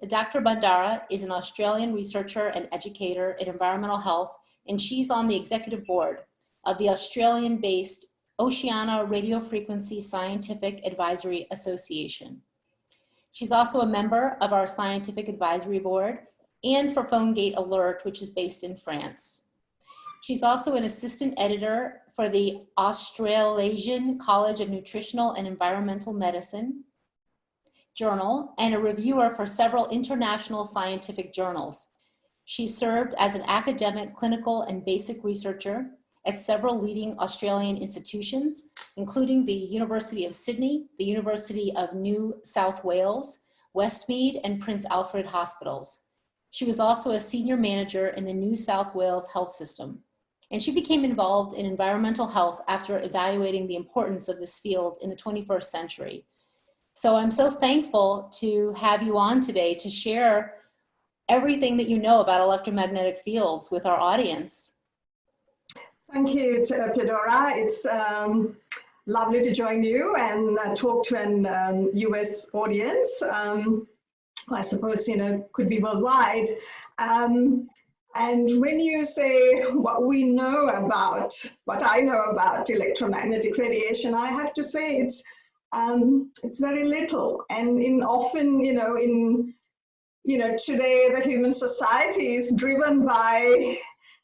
Dr. Bandara is an Australian researcher and educator in environmental health, and she's on the executive board of the Australian-based Oceania Radiofrequency Scientific Advisory Association. She's also a member of our Scientific Advisory Board and for PhoneGate Alert, which is based in France. She's also an assistant editor for the Australasian College of Nutritional and Environmental Medicine journal and a reviewer for several international scientific journals. She served as an academic, clinical, and basic researcher at several leading Australian institutions, including the University of Sydney, the University of New South Wales, Westmead, and Prince Alfred Hospitals. She was also a senior manager in the New South Wales Health System, and she became involved in environmental health after evaluating the importance of this field in the 21st century. So I'm so thankful to have you on today to share everything that you know about electromagnetic fields with our audience. Thank you, Theodora. It's lovely to join you and talk to an US audience. I suppose, could be worldwide. And when you say what we know about, what I know about electromagnetic radiation, I have to say it's very little. And often, today the human society is driven by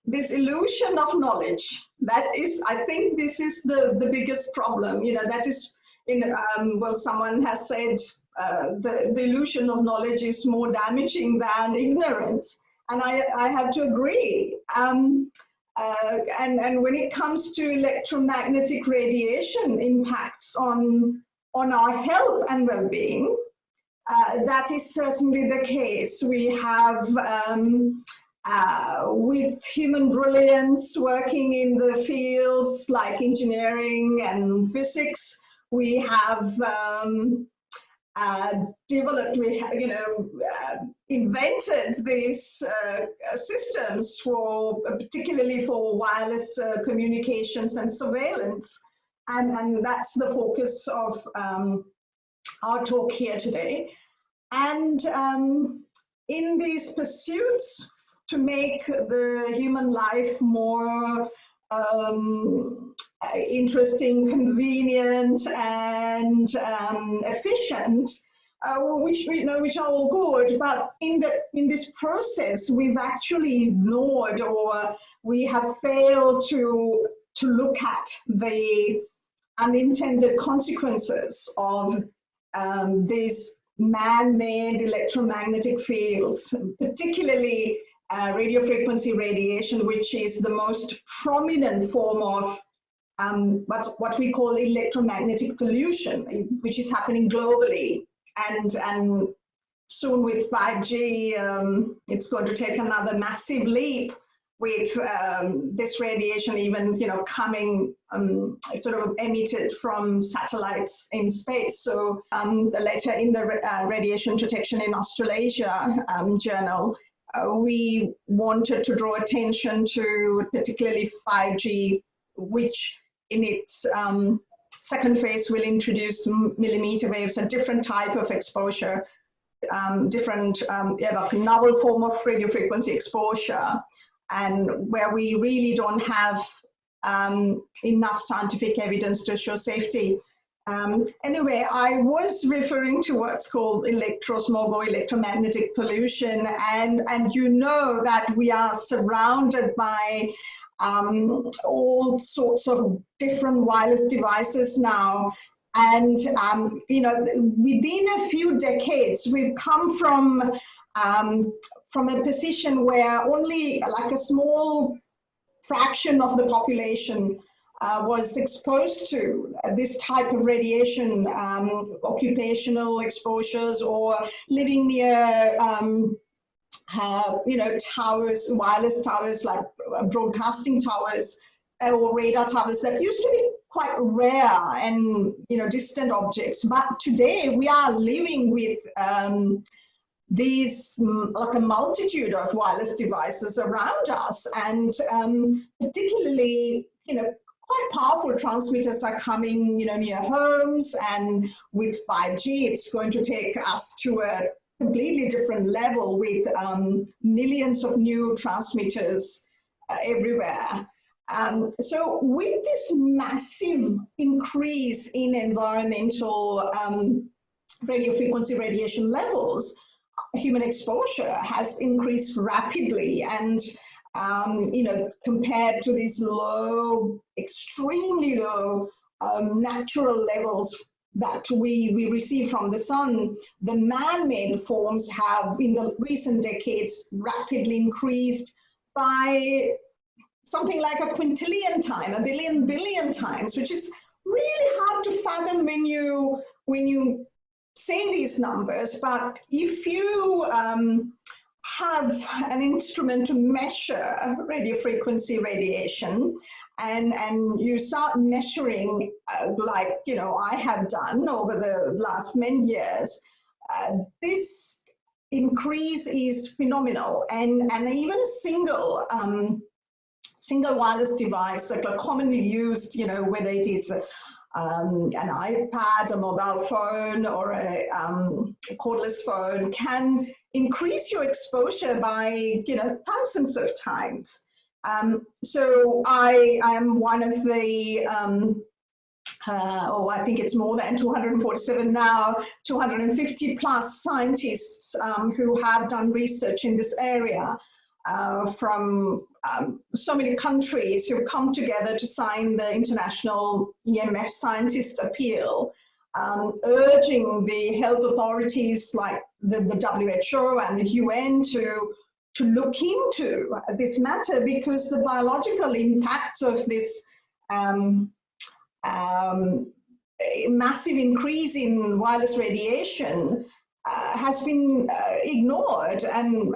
this illusion of knowledge. That is, I think this is the biggest problem. That is, well, someone has said the illusion of knowledge is more damaging than ignorance. And I have to agree. And when it comes to electromagnetic radiation impacts on our health and well-being, that is certainly the case. We have with human brilliance working in the fields like engineering and physics, we have developed, invented these systems particularly for wireless communications and surveillance. And that's the focus of our talk here today. And in these pursuits to make the human life more interesting, convenient, and efficient, which are all good, but in this process, we've actually ignored, or we have failed to look at the unintended consequences of these man-made electromagnetic fields, particularly radiofrequency radiation, which is the most prominent form of what we call electromagnetic pollution, which is happening globally. And soon with 5G, it's going to take another massive leap with this radiation even, coming sort of emitted from satellites in space. So later in the Radiation Protection in Australasia journal, we wanted to draw attention to particularly 5G, which in its second phase will introduce millimeter waves, a different type of exposure, different novel form of radiofrequency exposure, and where we really don't have enough scientific evidence to show safety. Anyway, I was referring to what's called electrosmog or electromagnetic pollution, and that we are surrounded by all sorts of different wireless devices now. And, within a few decades, we've come from a position where only like a small fraction of the population was exposed to this type of radiation, occupational exposures, or living near towers, wireless towers like broadcasting towers or radar towers that used to be quite rare and distant objects. But today we are living with these like a multitude of wireless devices around us, and particularly quite powerful transmitters are coming near homes, and with 5G it's going to take us to a completely different level with millions of new transmitters everywhere. So with this massive increase in environmental radiofrequency radiation levels, human exposure has increased rapidly, and compared to these low, extremely low natural levels that we receive from the sun, the man-made forms have in the recent decades rapidly increased by something like a quintillion time, a billion times, which is really hard to fathom when you say these numbers. But if you have an instrument to measure radiofrequency radiation, and you start measuring like I have done over the last many years, this increase is phenomenal, and even a single wireless device, like a commonly used, whether it is an iPad, a mobile phone, or a cordless phone, can increase your exposure by thousands of times. So I am one of the I think it's more than 247 now, 250 plus scientists who have done research in this area from so many countries who have come together to sign the International EMF Scientist Appeal, urging the health authorities like the WHO and the UN to look into this matter, because the biological impact of this massive increase in wireless radiation has been ignored and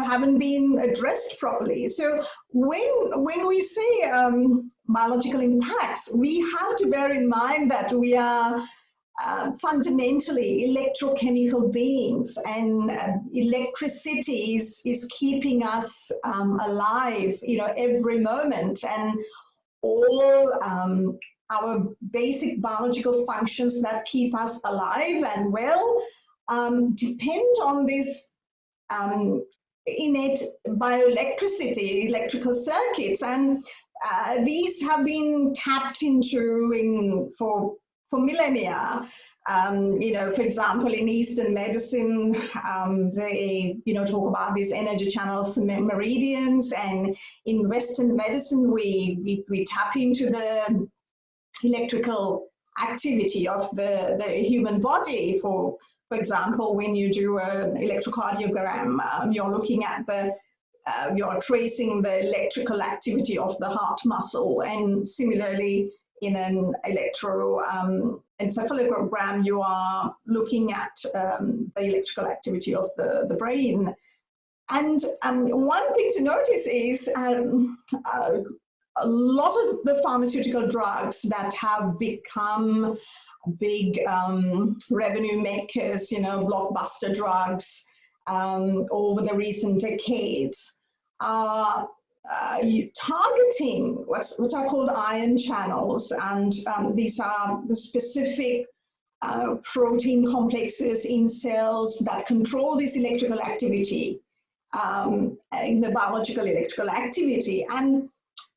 haven't been addressed properly. So when we say biological impacts, we have to bear in mind that we are fundamentally electrochemical beings, and electricity is keeping us alive every moment, and all our basic biological functions that keep us alive and well depend on this innate bioelectricity, electrical circuits, and these have been tapped into for millennia. For example, in Eastern medicine, they talk about these energy channels, meridians, and in Western medicine, we tap into the electrical activity of the human body. For example, when you do an electrocardiogram, you're looking at you're tracing the electrical activity of the heart muscle, and similarly in an electroencephalogram, you are looking at the electrical activity of the brain. And one thing to notice is a lot of the pharmaceutical drugs that have become big revenue makers, blockbuster drugs over the recent decades, are targeting what are called ion channels, and these are the specific protein complexes in cells that control this electrical activity, in the biological electrical activity. And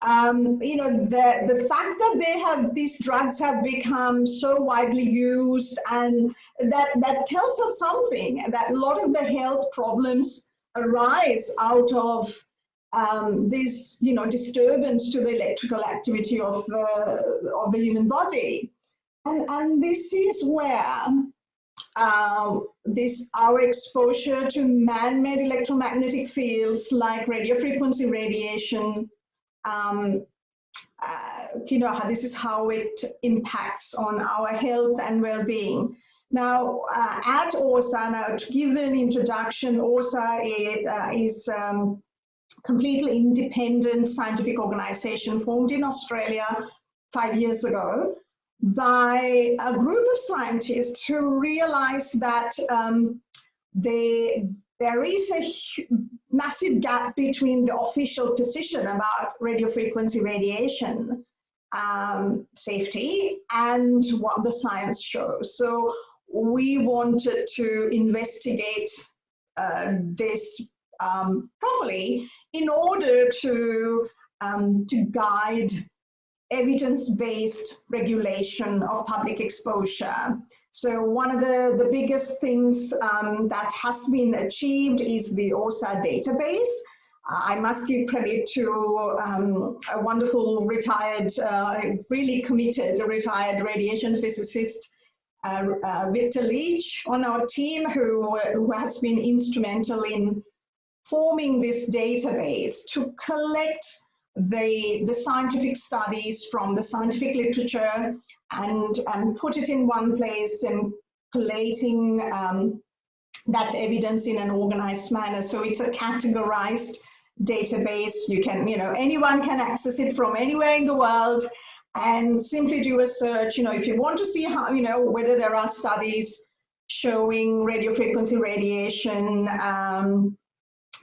the fact that these drugs have become so widely used, and that tells us something, that a lot of the health problems arise out of this disturbance to the electrical activity of the human body. And this is where our exposure to man-made electromagnetic fields like radiofrequency radiation, this is how it impacts on our health and well-being. Now, at ORSA, now to give an introduction, ORSA is completely independent scientific organization formed in Australia 5 years ago by a group of scientists who realized that there is a massive gap between the official position about radiofrequency radiation safety and what the science shows. So we wanted to investigate this properly in order to guide evidence-based regulation of public exposure. So one of the biggest things that has been achieved is the OSA database. I must give credit to a wonderful retired, really committed retired radiation physicist, Victor Leach on our team, who has been instrumental in forming this database to collect the scientific studies from the scientific literature and put it in one place and collating that evidence in an organized manner. So it's a categorized database. You can, anyone can access it from anywhere in the world and simply do a search. If you want to see how, whether there are studies showing radiofrequency radiation,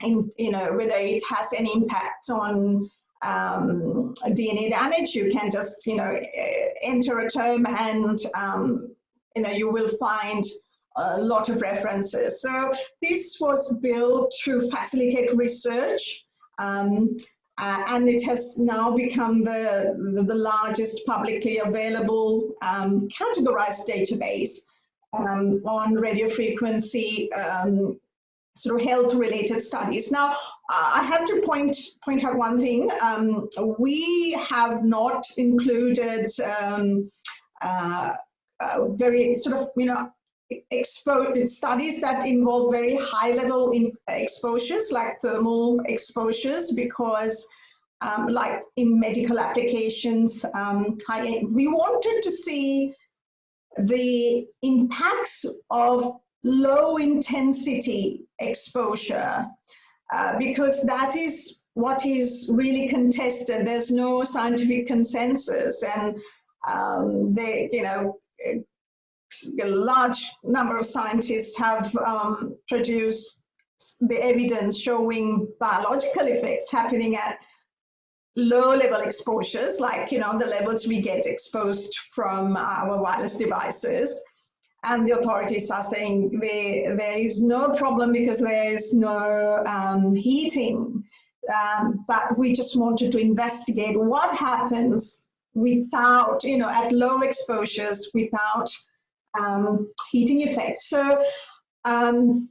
whether it has any impact on DNA damage, you can just, enter a term and, you will find a lot of references. So this was built to facilitate research, and it has now become the largest publicly available categorized database on radiofrequency sort of health-related studies. Now, I have to point out one thing. We have not included very sort of, exposed studies that involve very high-level exposures, like thermal exposures, because like in medical applications, we wanted to see the impacts of low-intensity exposure, because that is what is really contested. There's no scientific consensus, and a large number of scientists have produced the evidence showing biological effects happening at low-level exposures, like the levels we get exposed from our wireless devices. And the authorities are saying there is no problem because there is no heating. But we just wanted to investigate what happens without, at low exposures, without heating effects. So when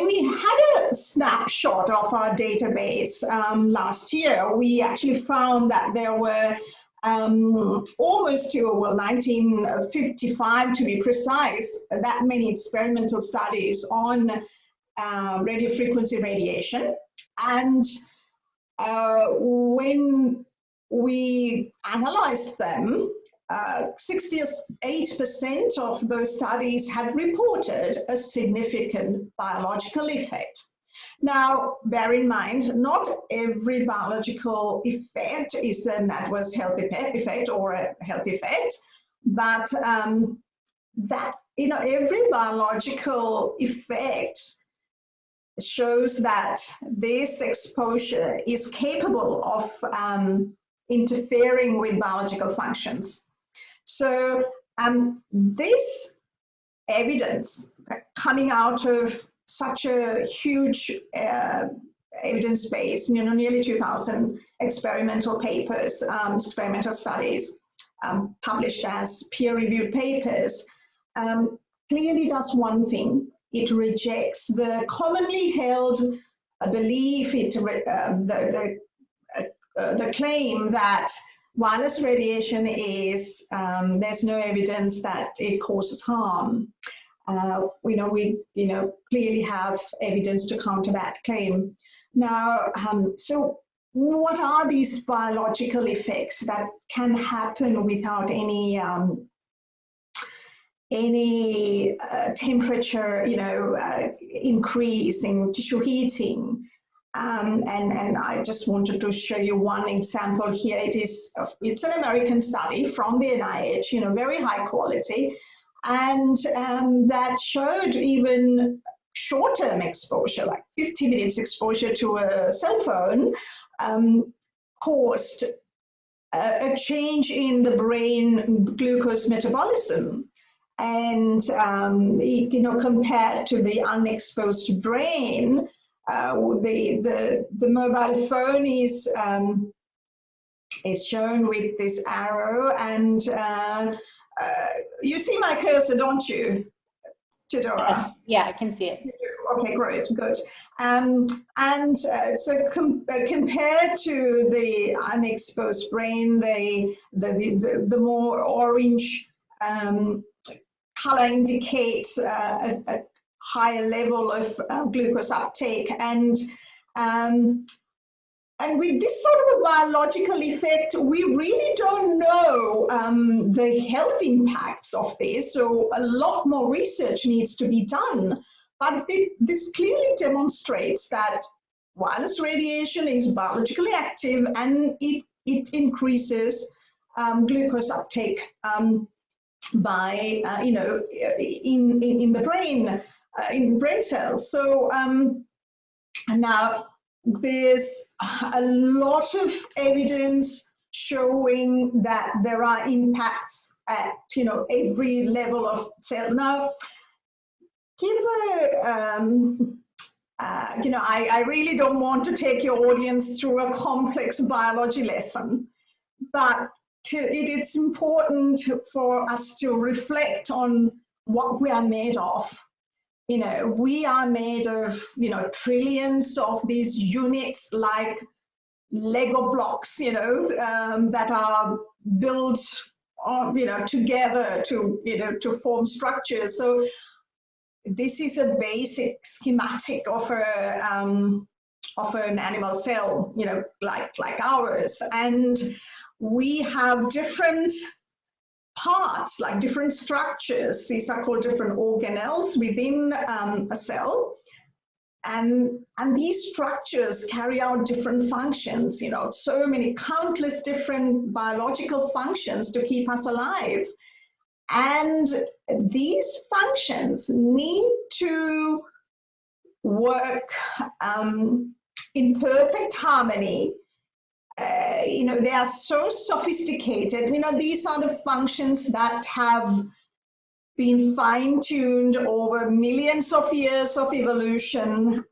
we had a snapshot of our database last year, we actually found that there were almost to 1955 to be precise, that many experimental studies on radiofrequency radiation. And when we analyzed them, 68% of those studies had reported a significant biological effect. Now, bear in mind, not every biological effect is an adverse health effect or a health effect, but every biological effect shows that this exposure is capable of interfering with biological functions. So this evidence coming out of such a huge evidence base, nearly 2,000 experimental papers, experimental studies published as peer-reviewed papers, clearly does one thing. It rejects the commonly held belief, the claim that wireless radiation is, there's no evidence that it causes harm. We clearly have evidence to counter that claim. Now, so what are these biological effects that can happen without any temperature, increase in tissue heating? And I just wanted to show you one example here. It's an American study from the NIH, very high quality, and that showed even short-term exposure, like 50 minutes exposure to a cell phone, caused a change in the brain glucose metabolism. And compared to the unexposed brain, the mobile phone is shown with this arrow, and you see my cursor, don't you, Theodora? Yes. Yeah, I can see it. Okay, great, good. So compared to the unexposed brain, the more orange color indicates a higher level of glucose uptake, and with this sort of a biological effect, we really don't know the health impacts of this. So a lot more research needs to be done. But this clearly demonstrates that wireless radiation is biologically active, and it increases glucose uptake by in the brain, in brain cells. So now there's a lot of evidence showing that there are impacts at every level of cell. Now, I really don't want to take your audience through a complex biology lesson, but it's important for us to reflect on what we are made of. We are made of, trillions of these units like Lego blocks, that are built, together to form structures. So this is a basic schematic of an animal cell, like ours, and we have different parts, like different structures. These are called different organelles within a cell, and these structures carry out different functions. So many countless different biological functions to keep us alive, and these functions need to work in perfect harmony. They are so sophisticated. These are the functions that have been fine-tuned over millions of years of evolution,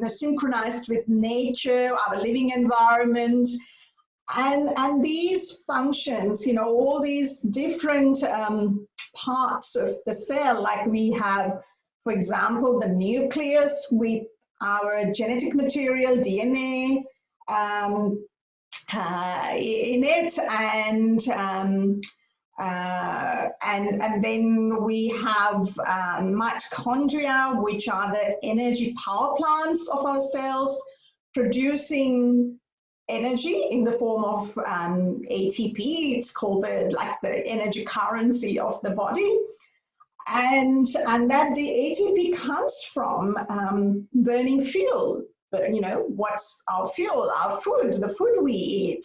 synchronized with nature, our living environment, and these functions, all these different parts of the cell, like we have, for example, the nucleus with our genetic material, DNA, in it, and then we have mitochondria, which are the energy power plants of our cells, producing energy in the form of ATP. It's called the energy currency of the body. And that the ATP comes from burning fuel. But, what's our fuel? Our food, the food we eat.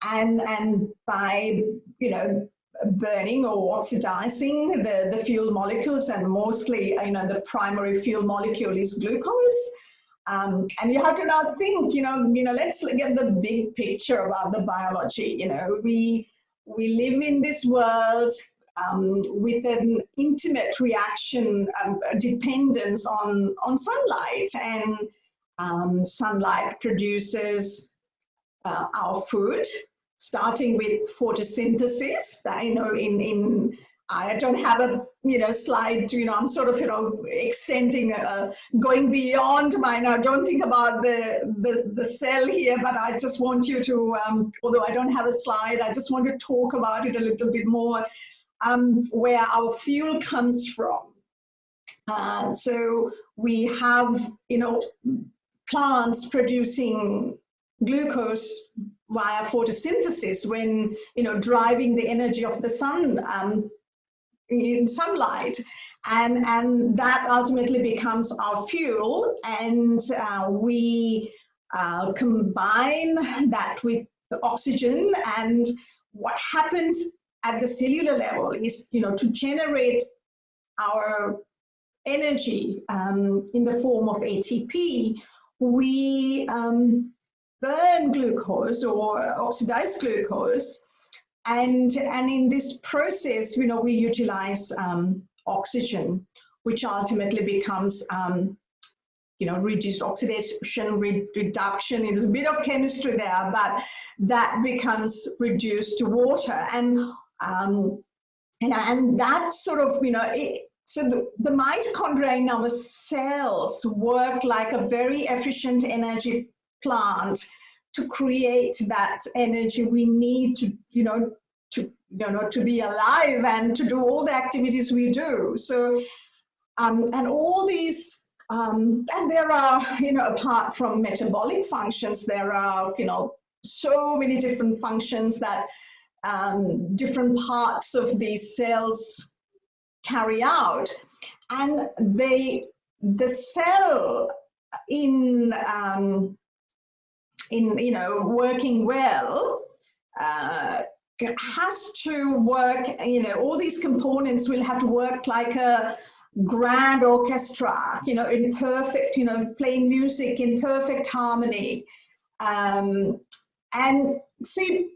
And by, burning or oxidizing the fuel molecules, and mostly, the primary fuel molecule is glucose. And you have to now think, let's look at the big picture about the biology. We live in this world with an intimate reaction, dependence on sunlight, and sunlight produces our food, starting with photosynthesis. I don't have a slide. I'm sort of extending, going beyond my. Now, don't think about the cell here, but I just want you to. Although I don't have a slide, I just want to talk about it a little bit more. Where our fuel comes from. So we have, plants producing glucose via photosynthesis when, driving the energy of the sun in sunlight. And that ultimately becomes our fuel. And we combine that with the oxygen. And what happens at the cellular level is, to generate our energy in the form of ATP, we burn glucose or oxidize glucose And in this process, we utilize oxygen, which ultimately becomes reduced oxidation, reduction. There's a bit of chemistry there, but that becomes reduced to water, and that sort of so the mitochondria in our cells work like a very efficient energy plant to create that energy we need to to be alive and to do all the activities we do. So and all these and there are apart from metabolic functions, there are so many different functions that different parts of these cells carry out, and the cell in working well has to work. All these components will have to work like a grand orchestra, in perfect, playing music in perfect harmony. And see,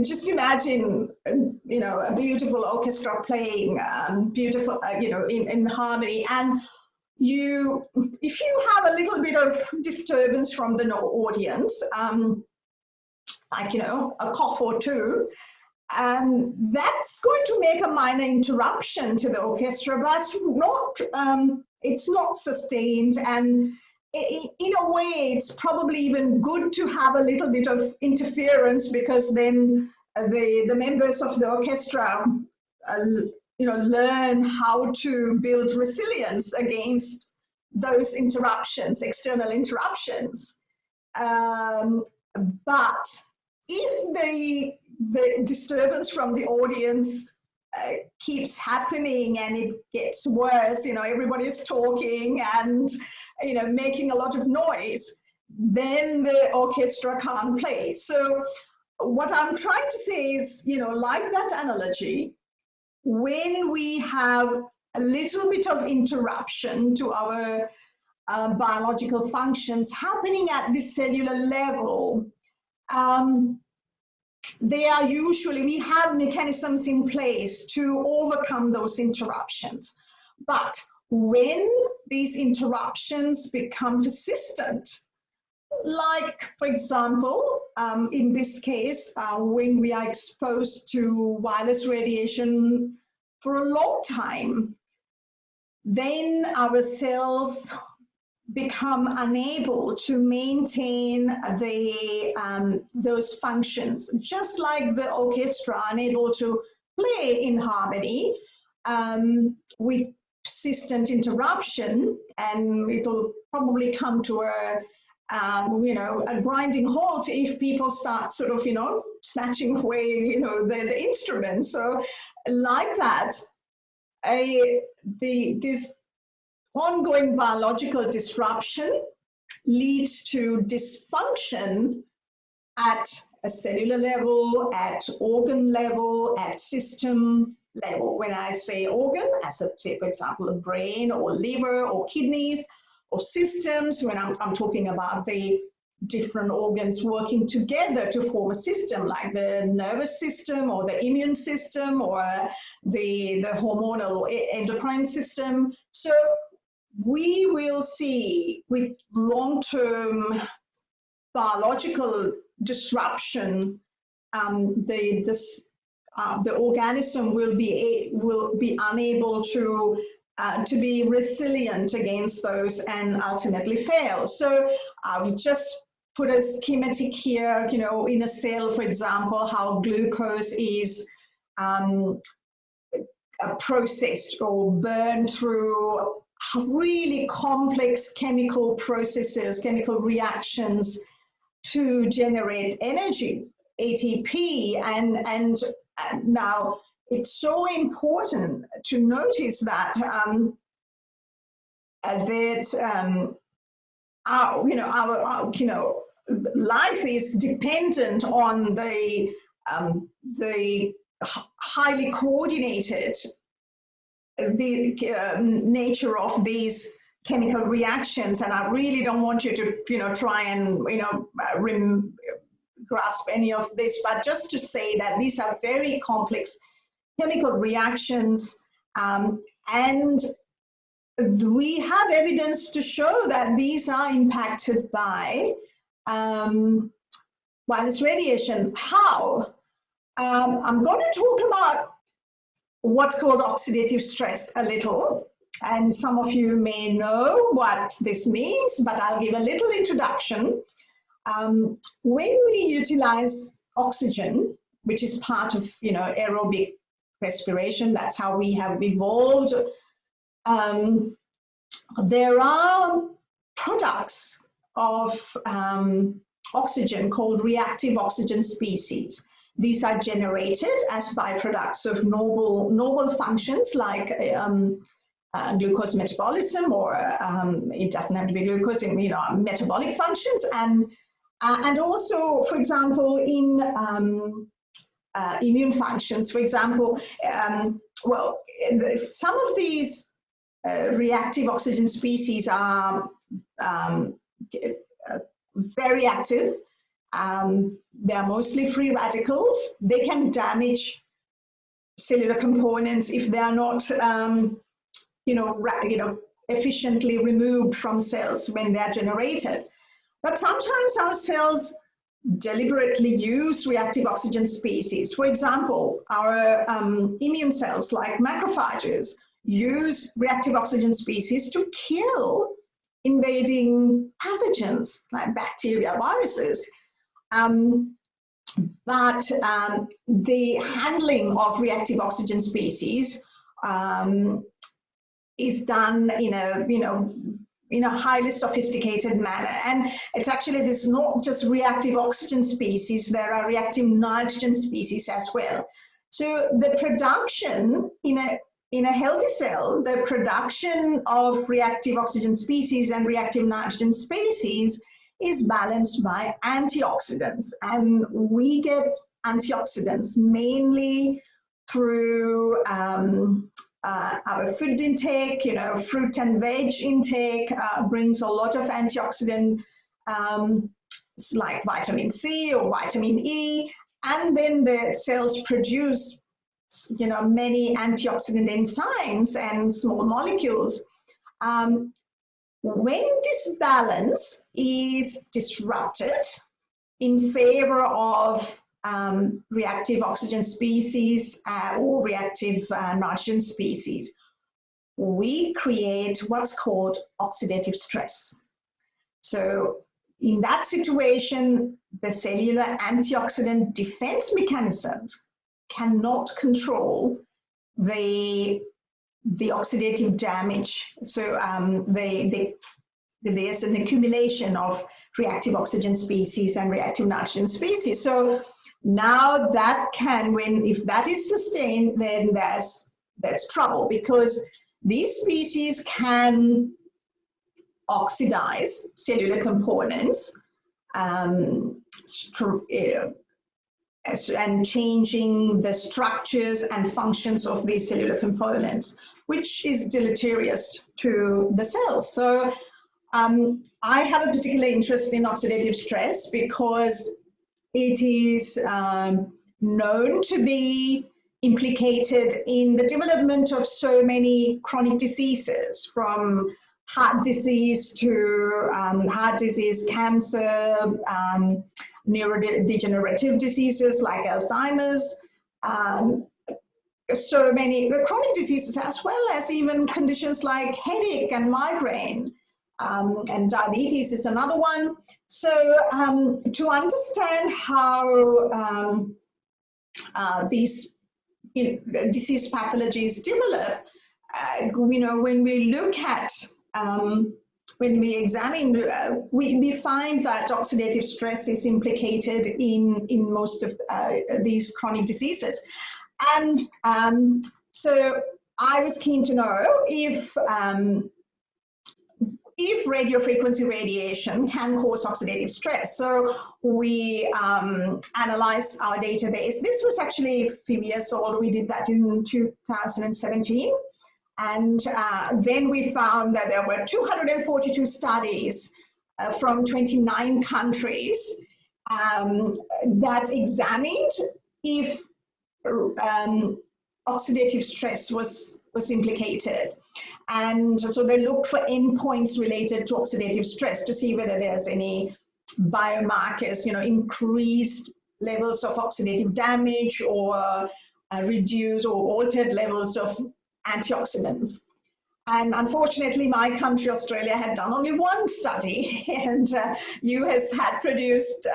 just imagine, a beautiful orchestra playing beautiful, in harmony. And if you have a little bit of disturbance from the audience, like, a cough or two, that's going to make a minor interruption to the orchestra, but it's not sustained. And in a way, it's probably even good to have a little bit of interference, because then the members of the orchestra learn how to build resilience against those interruptions, external interruptions. But if the disturbance from the audience keeps happening and it gets worse, everybody's talking and making a lot of noise, then the orchestra can't play. So what I'm trying to say is, like that analogy, when we have a little bit of interruption to our biological functions happening at the cellular level, we have mechanisms in place to overcome those interruptions. But when these interruptions become persistent, like, for example, in this case, when we are exposed to wireless radiation for a long time, then our cells become unable to maintain those functions, just like the orchestra unable to play in harmony with persistent interruption, and it'll probably come to a grinding halt if people start sort of snatching away the instruments. So like that, this ongoing biological disruption leads to dysfunction at a cellular level, at organ level, at system level. When I say organ, as say, for example, a brain or liver or kidneys or systems, when I'm talking about the different organs working together to form a system, like the nervous system or the immune system or the hormonal or endocrine system. So we will see with long-term biological disruption, the organism will be unable to be resilient against those and ultimately fail. So we just put a schematic here, in a cell, for example, how glucose is processed or burned through really complex chemical processes, chemical reactions to generate energy, ATP. And now it's so important to notice that our life is dependent on the highly coordinated nature of these chemical reactions. And I really don't want you to try and grasp any of this, but just to say that these are very complex chemical reactions, and we have evidence to show that these are impacted by this radiation. How? I'm going to talk about what's called oxidative stress a little, and some of you may know what this means, but I'll give a little introduction. When we utilize oxygen, which is part of aerobic respiration, that's how we have evolved. There are products of oxygen called reactive oxygen species. These are generated as byproducts of noble functions like glucose metabolism, or it doesn't have to be glucose, metabolic functions, and also, for example, in immune functions. For example, some of these reactive oxygen species are very active. They're mostly free radicals. They can damage cellular components if they are not, efficiently removed from cells when they are generated. But sometimes our cells deliberately use reactive oxygen species. For example, our immune cells, like macrophages, use reactive oxygen species to kill invading pathogens like bacteria, viruses. But the handling of reactive oxygen species is done in a highly sophisticated manner. And it's actually, there's not just reactive oxygen species, there are reactive nitrogen species as well. So the production in a healthy cell, the production of reactive oxygen species and reactive nitrogen species is balanced by antioxidants. And we get antioxidants mainly through our food intake. Fruit and veg intake brings a lot of antioxidant, like vitamin C or vitamin E, and then the cells produce many antioxidant enzymes and small molecules. When this balance is disrupted in favor of reactive oxygen species or reactive nitrogen species, we create what's called oxidative stress. So in that situation, the cellular antioxidant defense mechanisms cannot control the oxidative damage. So there's an accumulation of reactive oxygen species and reactive nitrogen species. So now that if that is sustained, then there's trouble, because these species can oxidize cellular components and changing the structures and functions of these cellular components, which is deleterious to the cells. So I have a particular interest in oxidative stress because it is known to be implicated in the development of so many chronic diseases, from heart disease to cancer, neurodegenerative diseases like Alzheimer's, so many chronic diseases, as well as even conditions like headache and migraine, and diabetes is another one. So to understand how these disease pathologies develop, when we look at when we examine, we find that oxidative stress is implicated in most of these chronic diseases. And so I was keen to know if radiofrequency radiation can cause oxidative stress. So we analyzed our database. This was actually a few years old. We did that in 2017. And then we found that there were 242 studies from 29 countries that examined if oxidative stress was implicated. And so they looked for endpoints related to oxidative stress to see whether there's any biomarkers, increased levels of oxidative damage or reduced or altered levels of antioxidants. And unfortunately, my country, Australia, had done only one study, and US had produced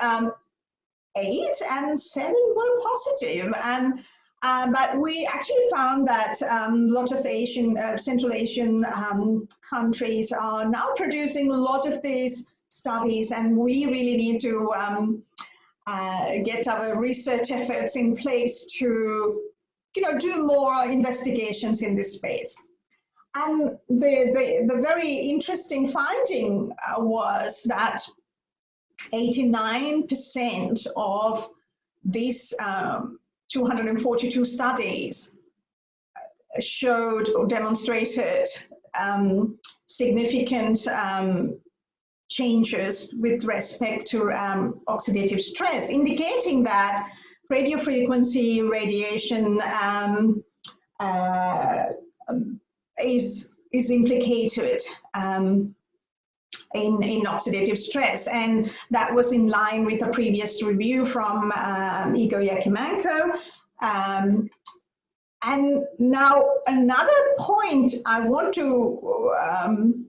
8, and 7 were positive. And but we actually found that a lot of Asian, Central Asian countries are now producing a lot of these studies, and we really need to get our research efforts in place to, do more investigations in this space. And the very interesting finding was that 89% of these 242 studies showed or demonstrated significant changes with respect to oxidative stress, indicating that radiofrequency radiation is implicated in oxidative stress, and that was in line with a previous review from Igor Yakimenko. And now another point I want to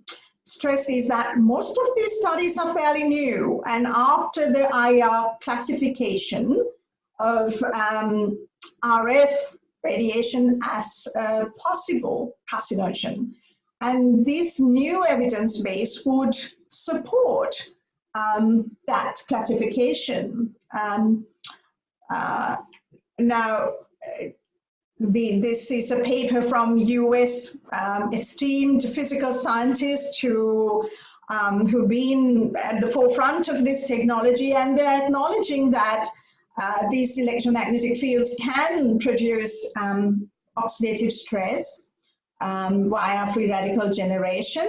stress is that most of these studies are fairly new, and after the IR classification of RF radiation as a possible carcinogen. And this new evidence base would support that classification. Now, this is a paper from US esteemed physical scientists who've been at the forefront of this technology, and they're acknowledging that these electromagnetic fields can produce oxidative stress via free radical generation,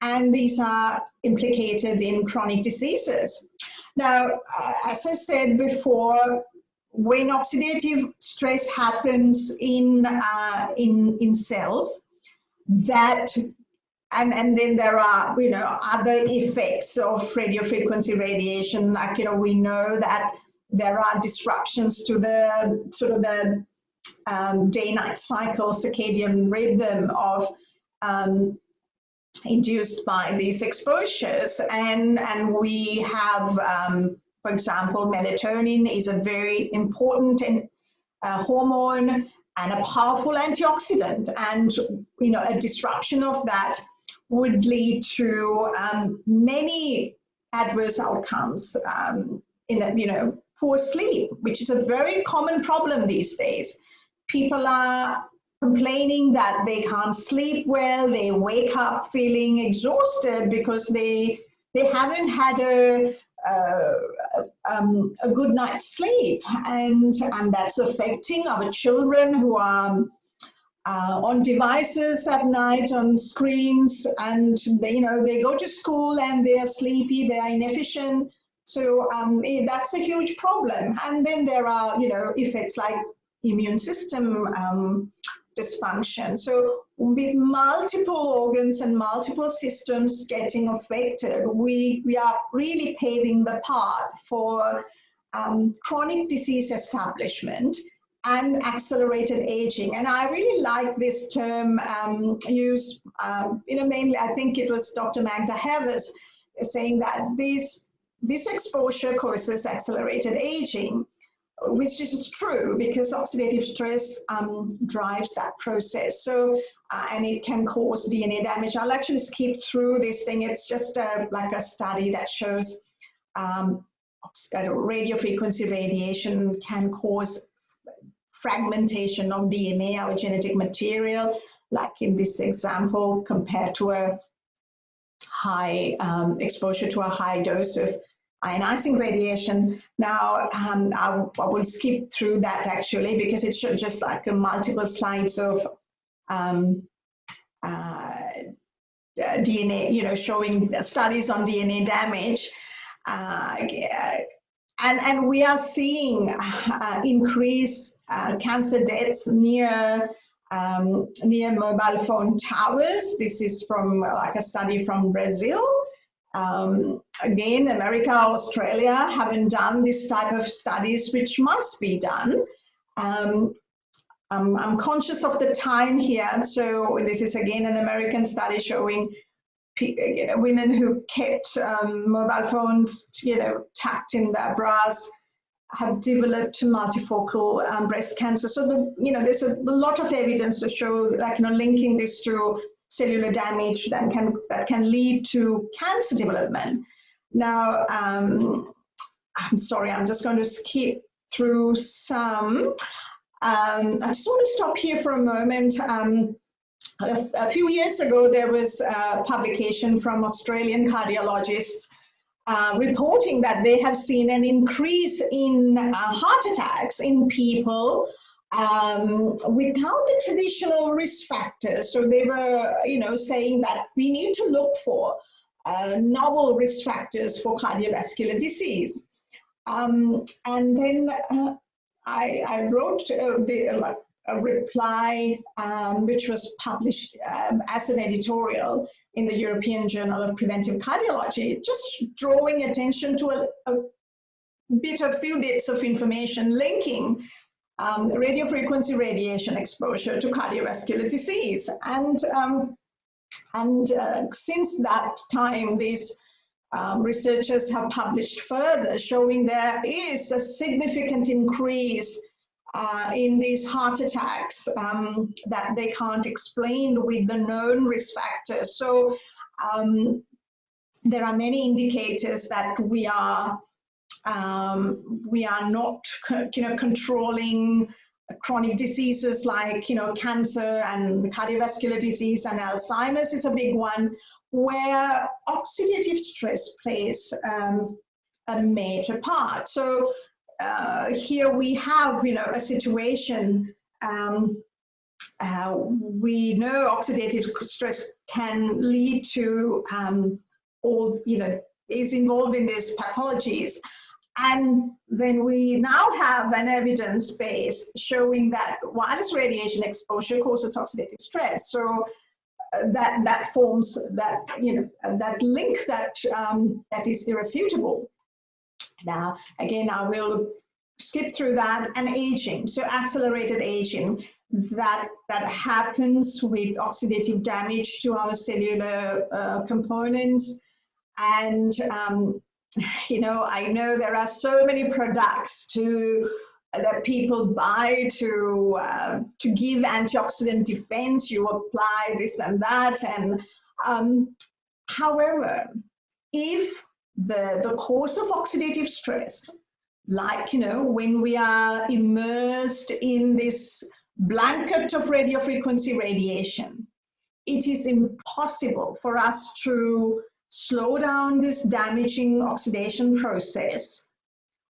and these are implicated in chronic diseases. Now, as I said before, when oxidative stress happens in cells, that and then there are other effects of radiofrequency radiation, like we know that there are disruptions to the sort of the day-night cycle, circadian rhythm of induced by these exposures, and we have, for example, melatonin is a very important hormone and a powerful antioxidant, and a disruption of that would lead to many adverse outcomes in poor sleep, which is a very common problem these days. People are complaining that they can't sleep well, they wake up feeling exhausted because they haven't had a good night's sleep, and that's affecting our children who are on devices at night, on screens, and they go to school and they are sleepy, they are inefficient. So that's a huge problem. And then there are effects like immune system dysfunction. So with multiple organs and multiple systems getting affected, we are really paving the path for chronic disease establishment and accelerated aging. And I really like this term used, mainly I think it was Dr. Magda Havas saying that this exposure causes accelerated aging, which is true because oxidative stress drives that process. So, and it can cause DNA damage. I'll actually skip through this thing. It's just like a study that shows radiofrequency radiation can cause fragmentation of DNA, our genetic material, like in this example, compared to a high exposure to a high dose of ionizing radiation. Now, I will skip through that actually because it's just like multiple slides of DNA, showing studies on DNA damage. And we are seeing increased cancer deaths near mobile phone towers. This is from like a study from Brazil. Again, America, Australia haven't done this type of studies, which must be done. I'm conscious of the time here, so this is again an American study showing women who kept mobile phones, tucked in their bras, have developed multifocal breast cancer. So there's a lot of evidence to show, linking this to cellular damage that can lead to cancer development. Now, I'm sorry, I'm just going to skip through some. I just want to stop here for a moment. A few years ago, there was a publication from Australian cardiologists reporting that they have seen an increase in heart attacks in people without the traditional risk factors. So they were, saying that we need to look for novel risk factors for cardiovascular disease. And then I wrote a reply, which was published as an editorial in the European Journal of Preventive Cardiology, just drawing attention to a few bits of information linking radiofrequency radiation exposure to cardiovascular disease. And since that time, these researchers have published further, showing there is a significant increase in these heart attacks that they can't explain with the known risk factors. So there are many indicators that we are not, controlling chronic diseases like, cancer and cardiovascular disease, and Alzheimer's is a big one, where oxidative stress plays a major part. So here we have, a situation. We know oxidative stress can lead to is involved in these pathologies. And then we now have an evidence base showing that wireless radiation exposure causes oxidative stress. So that forms that, that link that is irrefutable. Now, again, I will skip through that. And aging, so accelerated aging, that happens with oxidative damage to our cellular components. And I know there are so many products that people buy to give antioxidant defense. You apply this and that, and however, if the cause of oxidative stress, like when we are immersed in this blanket of radiofrequency radiation, it is impossible for us to slow down this damaging oxidation process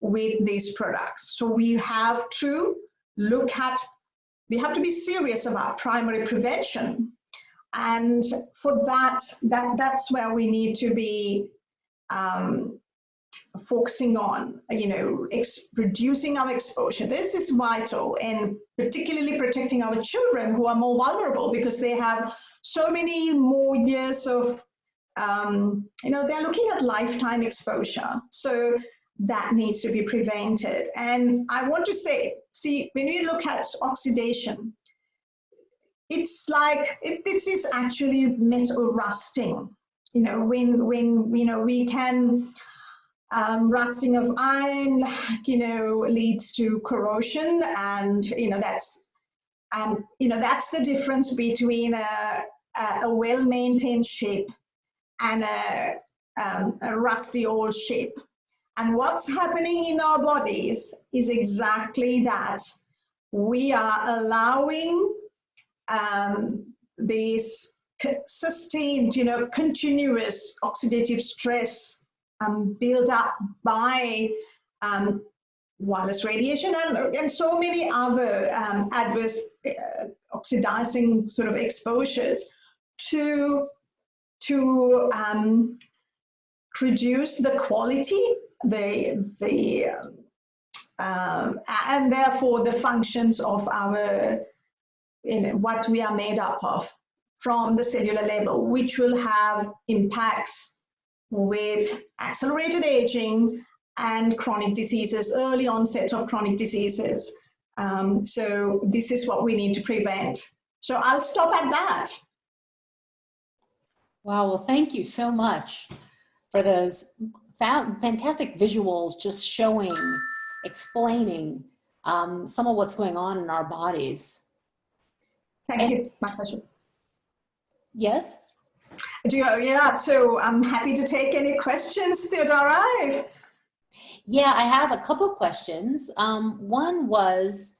with these products. So we have to be serious about primary prevention. And for that's where we need to be focusing on, reducing our exposure. This is vital, and particularly protecting our children who are more vulnerable because they have so many more years of they're looking at lifetime exposure. So that needs to be prevented. And I want to say, when we look at oxidation, it's like, this is actually metal rusting. When we can, rusting of iron, leads to corrosion, and, that's the difference between a well-maintained ship and a rusty old ship. And what's happening in our bodies is exactly that. We are allowing this sustained, continuous oxidative stress build up by wireless radiation and so many other adverse oxidizing sort of exposures to reduce the quality, and therefore the functions of our, what we are made up of from the cellular level, which will have impacts with accelerated aging and chronic diseases, early onset of chronic diseases. So this is what we need to prevent. So I'll stop at that. Wow, well, thank you so much for those fantastic visuals, just showing, explaining some of what's going on in our bodies. Thank you, my pleasure. Yes? Yeah, so I'm happy to take any questions, Theodora. Yeah, I have a couple of questions. One was,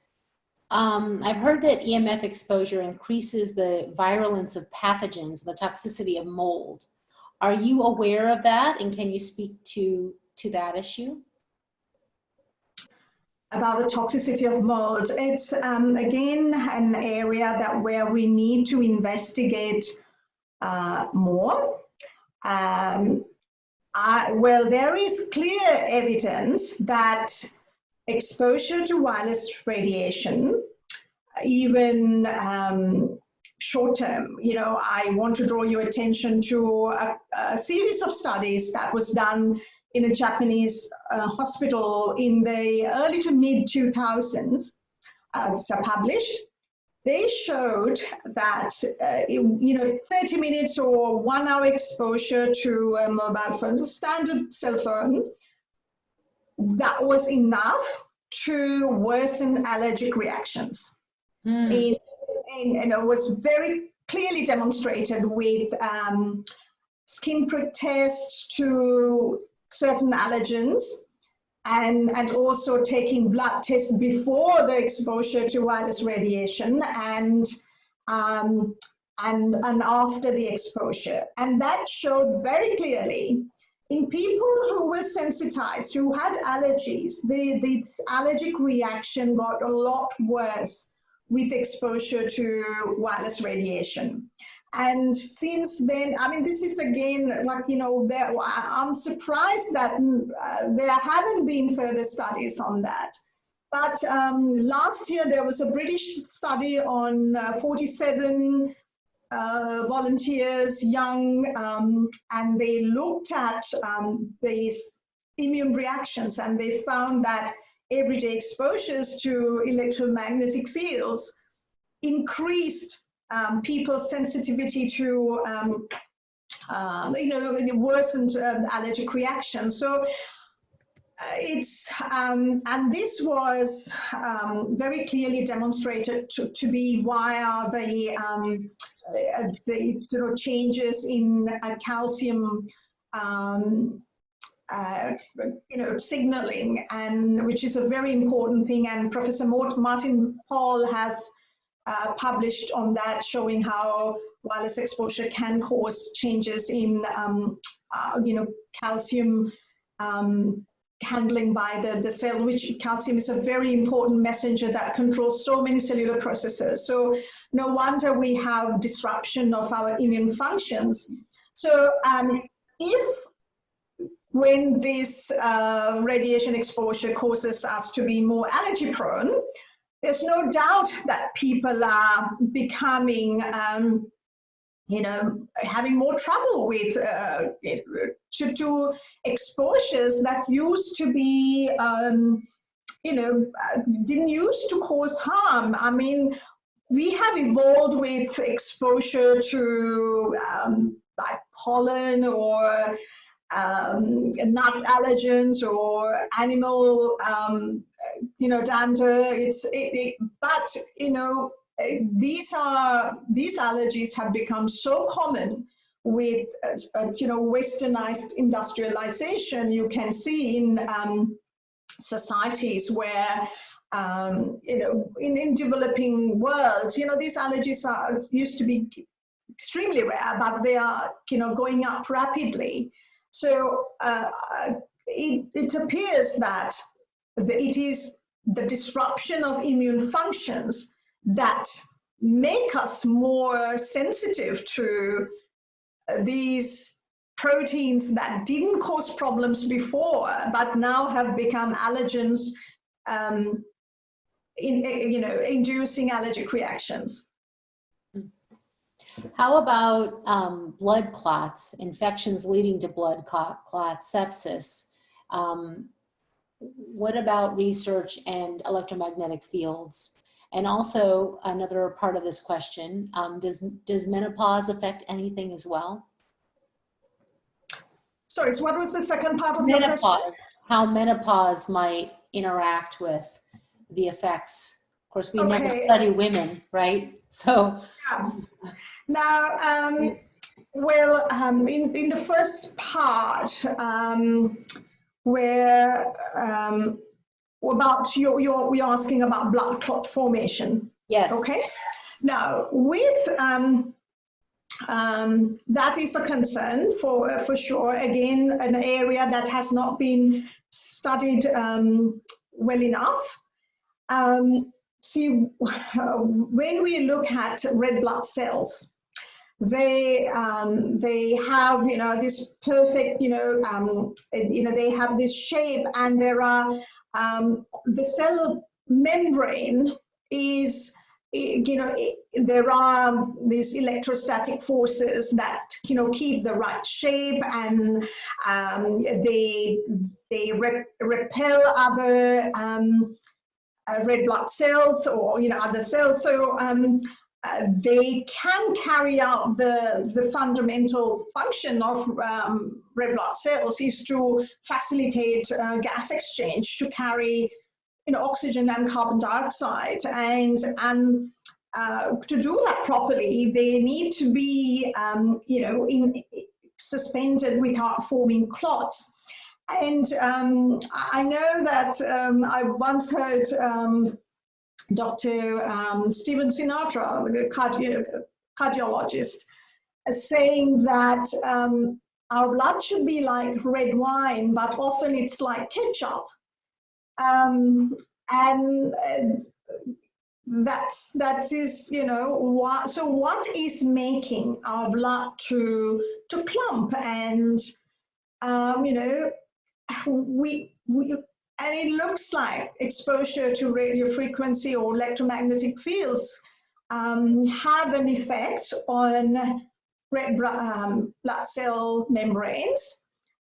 I've heard that EMF exposure increases the virulence of pathogens, the toxicity of mold. Are you aware of that, and can you speak to that issue? About the toxicity of mold, it's again an area where we need to investigate more. Well, there is clear evidence that exposure to wireless radiation, even short term, I want to draw your attention to a series of studies that was done in a Japanese hospital in the early to mid 2000s, so published. They showed that 30 minutes or 1 hour exposure to a mobile phone, a standard cell phone, that was enough to worsen allergic reactions. And it was very clearly demonstrated with skin prick tests to certain allergens, and also taking blood tests before the exposure to wireless radiation and after the exposure. And that showed very clearly in people who were sensitized, who had allergies, this allergic reaction got a lot worse with exposure to wireless radiation. And since then, I mean, this is again, I'm surprised that there haven't been further studies on that. But last year, there was a British study on 47 volunteers, young, and they looked at these immune reactions, and they found that everyday exposures to electromagnetic fields increased people's sensitivity to, worsened allergic reactions. So it's, and this was very clearly demonstrated to be via the changes in calcium, signaling, and which is a very important thing. And Professor Martin Paul has published on that, showing how wireless exposure can cause changes in, calcium handling by the cell, which calcium is a very important messenger that controls so many cellular processes. So no wonder we have disruption of our immune functions. So if when this radiation exposure causes us to be more allergy prone, there's no doubt that people are becoming, having more trouble with to exposures that used to be, didn't used to cause harm. I mean, we have evolved with exposure to like pollen or nut allergens or animal, dander. But these allergies have become so common with westernized industrialization. You can see in societies where in developing world, these allergies used to be extremely rare, but they are going up rapidly. So it appears that it is the disruption of immune functions that make us more sensitive to these proteins that didn't cause problems before, but now have become allergens, inducing allergic reactions. How about blood clots, infections leading to blood clots, sepsis? What about research and electromagnetic fields? And also another part of this question, does menopause affect anything as well? Sorry, so what was the second part of your question? How menopause might interact with the effects. Of course, we never study women, right? So. Yeah. Now, well, in the first part, where about you're asking about blood clot formation. Yes. Okay. Now, with that is a concern for sure. Again, an area that has not been studied well enough. See, when we look at red blood cells, they have this perfect they have this shape, and there are the cell membrane is there are these electrostatic forces that keep the right shape, and they repel other red blood cells or other cells, so they can carry out the fundamental function of red blood cells is to facilitate gas exchange, to carry oxygen and carbon dioxide, and to do that properly, they need to be suspended without forming clots. And I know that I once heard Dr. Stephen Sinatra, the cardiologist, saying that our blood should be like red wine, but often it's like ketchup. And that is what. So what is making our blood to clump, and and it looks like exposure to radiofrequency or electromagnetic fields have an effect on red blood cell membranes,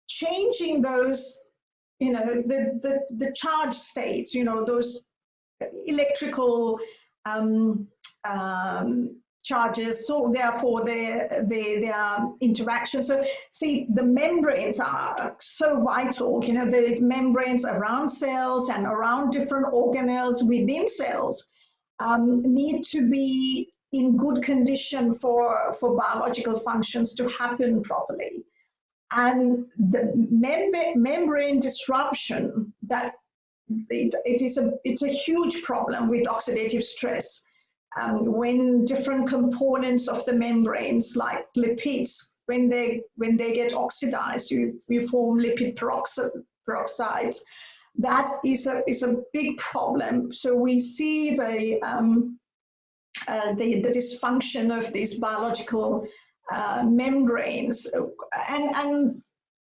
changing those, the charge states, those electrical charges, so therefore their interaction. So see, the membranes are so vital, the membranes around cells and around different organelles within cells need to be in good condition for biological functions to happen properly. And the membrane disruption, that it's a huge problem with oxidative stress. When different components of the membranes, like lipids, when they get oxidized, you form lipid peroxides. That is a big problem. So we see the dysfunction of these biological membranes, and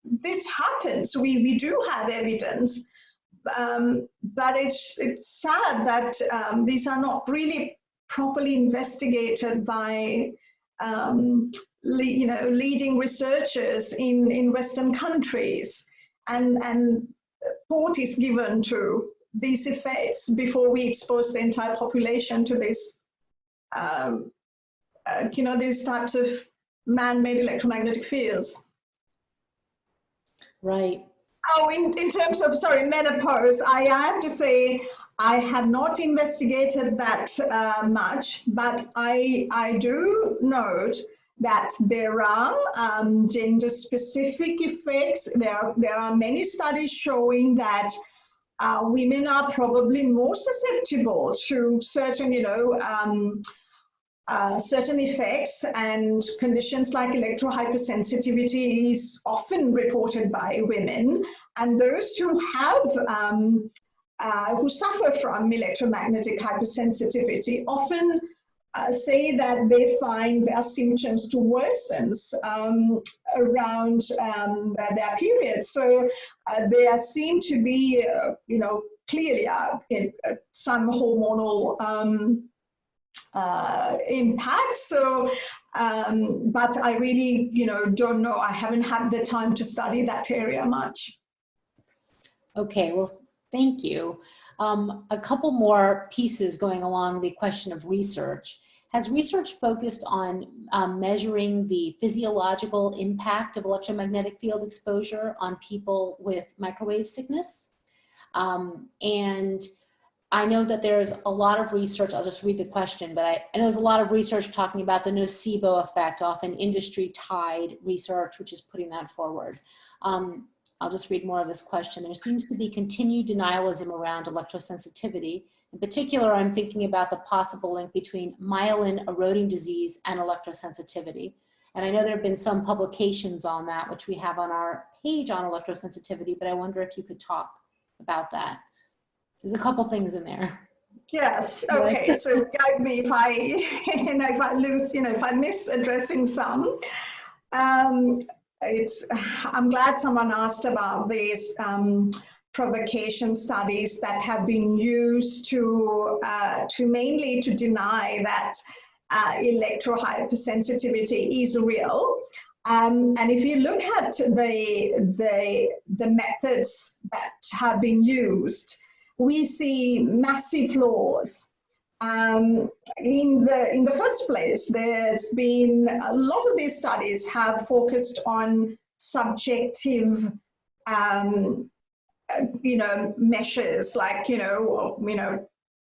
this happens. We do have evidence, but it's sad that these are not really properly investigated by leading researchers in Western countries, and thought is given to these effects before we expose the entire population to this these types of man-made electromagnetic fields. Right. Oh, in terms of, sorry, menopause, I have to say I have not investigated that much, but I do note that there are gender-specific effects. There are many studies showing that women are probably more susceptible to certain, certain effects, and conditions like electrohypersensitivity is often reported by women, and those who have who suffer from electromagnetic hypersensitivity often say that they find their symptoms to worsen around their period. So there seem to be, clearly some hormonal impact. So, but I really, don't know. I haven't had the time to study that area much. Okay, well, thank you. A couple more pieces going along the question of research. Has research focused on measuring the physiological impact of electromagnetic field exposure on people with microwave sickness? And I know that there's a lot of research, I'll just read the question, but I know there's a lot of research talking about the nocebo effect, often industry-tied research, which is putting that forward. I'll just read more of this question. There seems to be continued denialism around electrosensitivity. In particular, I'm thinking about the possible link between myelin eroding disease and electrosensitivity. And I know there have been some publications on that, which we have on our page on electrosensitivity, but I wonder if you could talk about that. There's a couple things in there. Yes. Okay. So guide me if I, if I lose, if I miss addressing some. I'm glad someone asked about these provocation studies that have been used to mainly to deny that electrohypersensitivity is real. And if you look at the methods that have been used, we see massive flaws. In the first place, there's been a lot of these studies have focused on subjective, measures like,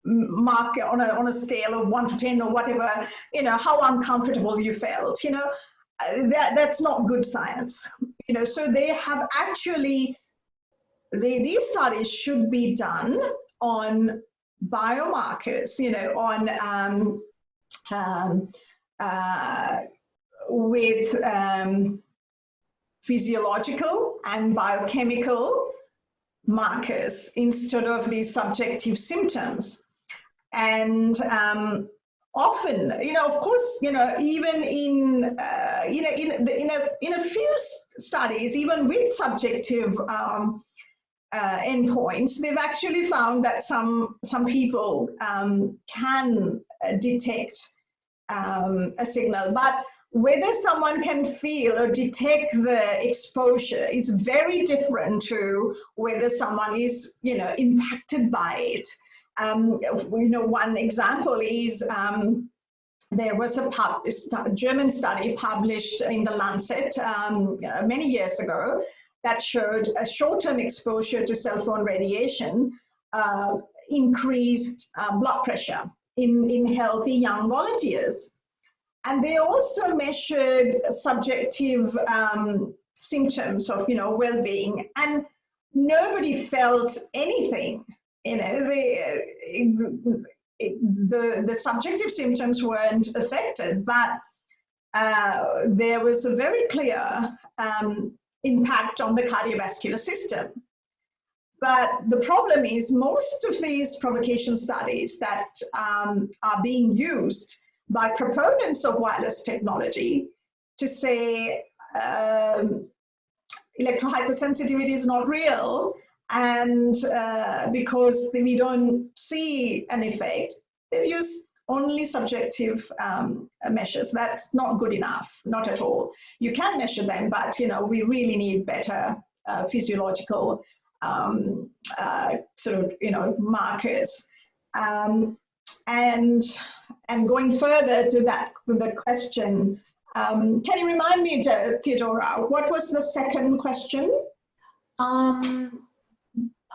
mark on a scale of 1 to 10 or whatever, how uncomfortable you felt, that's not good science, so they have actually, these studies should be done on biomarkers, with physiological and biochemical markers instead of these subjective symptoms. And often, of course, even in a few studies, even with subjective endpoints, they've actually found that some people can detect a signal, but whether someone can feel or detect the exposure is very different to whether someone is, impacted by it. One example is there was a German study published in the Lancet many years ago that showed a short-term exposure to cell phone radiation increased blood pressure in healthy young volunteers. And they also measured subjective symptoms of, well-being, and nobody felt anything. The subjective symptoms weren't affected, but there was a very clear impact on the cardiovascular system. But the problem is most of these provocation studies that are being used by proponents of wireless technology to say electrohypersensitivity is not real, and because we don't see an effect, they use only subjective measures. That's not good enough, not at all. You can measure them, but we really need better physiological markers. And going further to that, with the question, can you remind me, Theodora, what was the second question?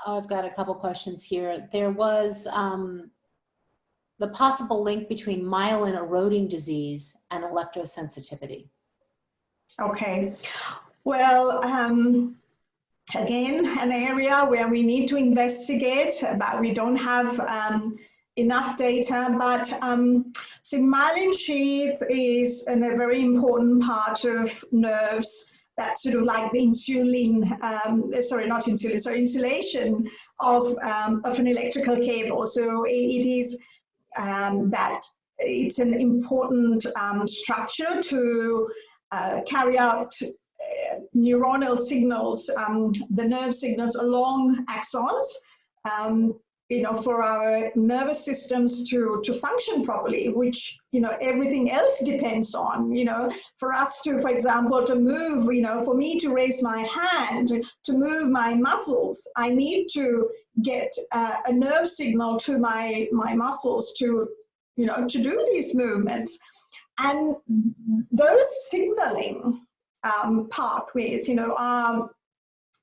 I've got a couple questions here. There was the possible link between myelin eroding disease and electrosensitivity. Okay, well, again, an area where we need to investigate, but we don't have enough data. But so myelin sheath is a very important part of nerves. That's sort of like the insulation of an electrical cable. So it is that it's an important structure to carry out neuronal signals, the nerve signals along axons, for our nervous systems to function properly, which, everything else depends on, for us to, for example, to move, for me to raise my hand, to move my muscles, I need to get a nerve signal to my muscles to, to do these movements. And those signaling pathways, are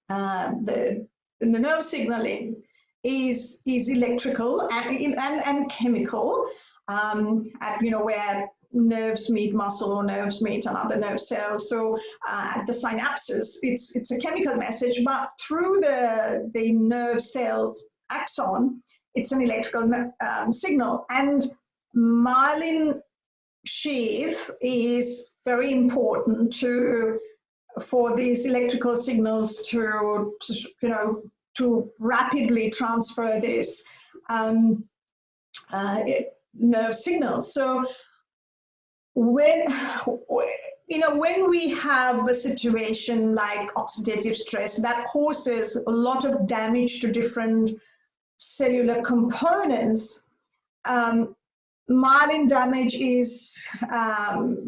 the nerve signaling is electrical and chemical, where nerves meet muscle or nerves meet another nerve cell. So at the synapses, it's a chemical message, but through the nerve cells axon, it's an electrical signal. And myelin sheath is very important for these electrical signals to rapidly transfer this nerve signals. So when we have a situation like oxidative stress that causes a lot of damage to different cellular components, myelin damage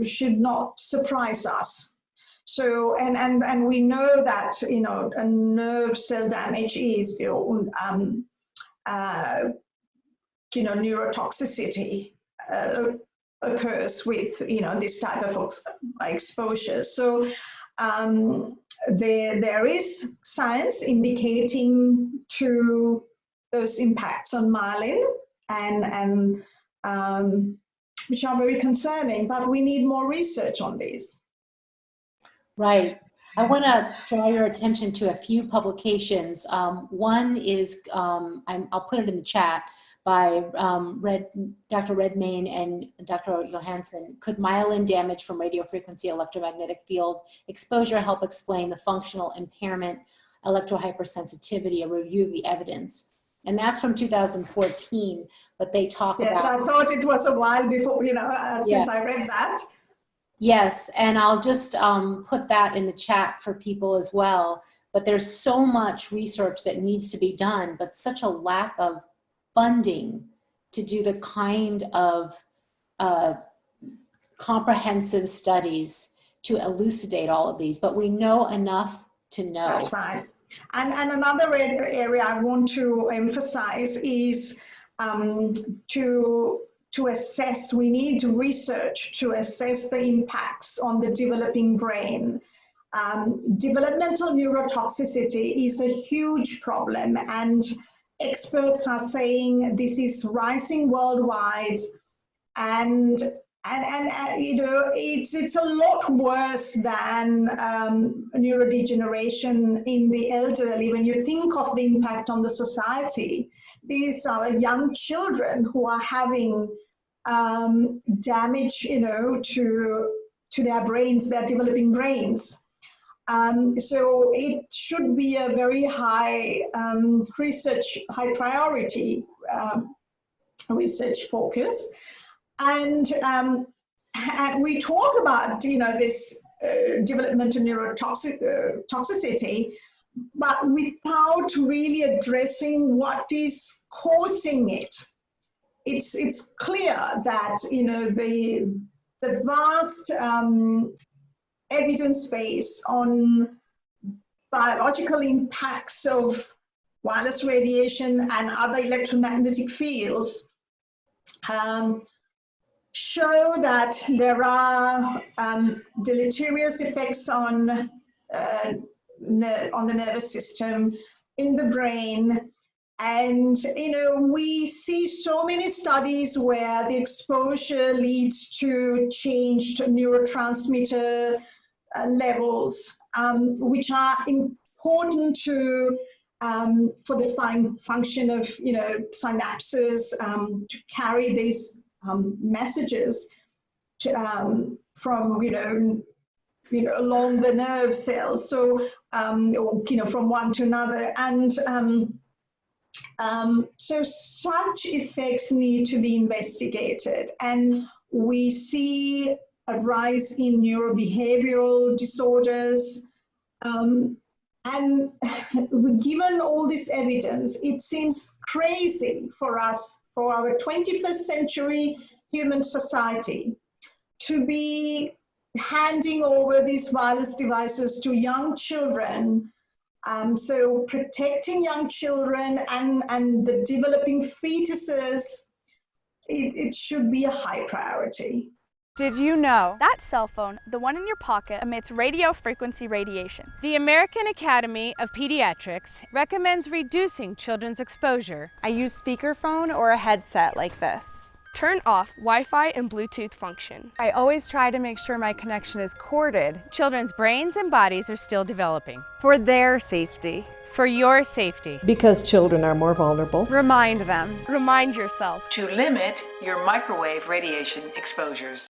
should not surprise us. So, and we know that, a nerve cell damage is, neurotoxicity occurs with, this type of exposure. So there is science indicating to those impacts on myelin and which are very concerning, but we need more research on these. Right. I want to draw your attention to a few publications. One is, I'll put it in the chat, by Dr. Redmayne and Dr. Johansson. Could myelin damage from radiofrequency electromagnetic field exposure help explain the functional impairment, electrohypersensitivity, a review of the evidence? And that's from 2014, but they talk about— Yes, I thought it was a while before, since I read that. Yes, and I'll just put that in the chat for people as well. But there's so much research that needs to be done, but such a lack of funding to do the kind of comprehensive studies to elucidate all of these. But we know enough to know. That's right. And another area I want to emphasize is to assess, we need research to assess the impacts on the developing brain. Developmental neurotoxicity is a huge problem, and experts are saying this is rising worldwide, and it's a lot worse than neurodegeneration in the elderly. When you think of the impact on the society, these are young children who are having damage, to their brains, their developing brains. So it should be a very high high priority research focus. And we talk about, this developmental neurotoxicity, but without really addressing what is causing it. It's clear that, the vast evidence base on biological impacts of wireless radiation and other electromagnetic fields show that there are deleterious effects on the nervous system, in the brain. And, we see so many studies where the exposure leads to changed neurotransmitter levels, which are important for the function of, synapses, to carry these messages from, along the nerve cells. So, from one to another. And So such effects need to be investigated. And we see a rise in neurobehavioral disorders. And given all this evidence, it seems crazy for us, for our 21st century human society, to be handing over these wireless devices to young children. So protecting young children and the developing fetuses, it should be a high priority. Did you know that cell phone, the one in your pocket, emits radio frequency radiation? The American Academy of Pediatrics recommends reducing children's exposure. I use speakerphone or a headset like this. Turn off Wi-Fi and Bluetooth function. I always try to make sure my connection is corded. Children's brains and bodies are still developing. For their safety. For your safety. Because children are more vulnerable. Remind them. Remind yourself to limit your microwave radiation exposures.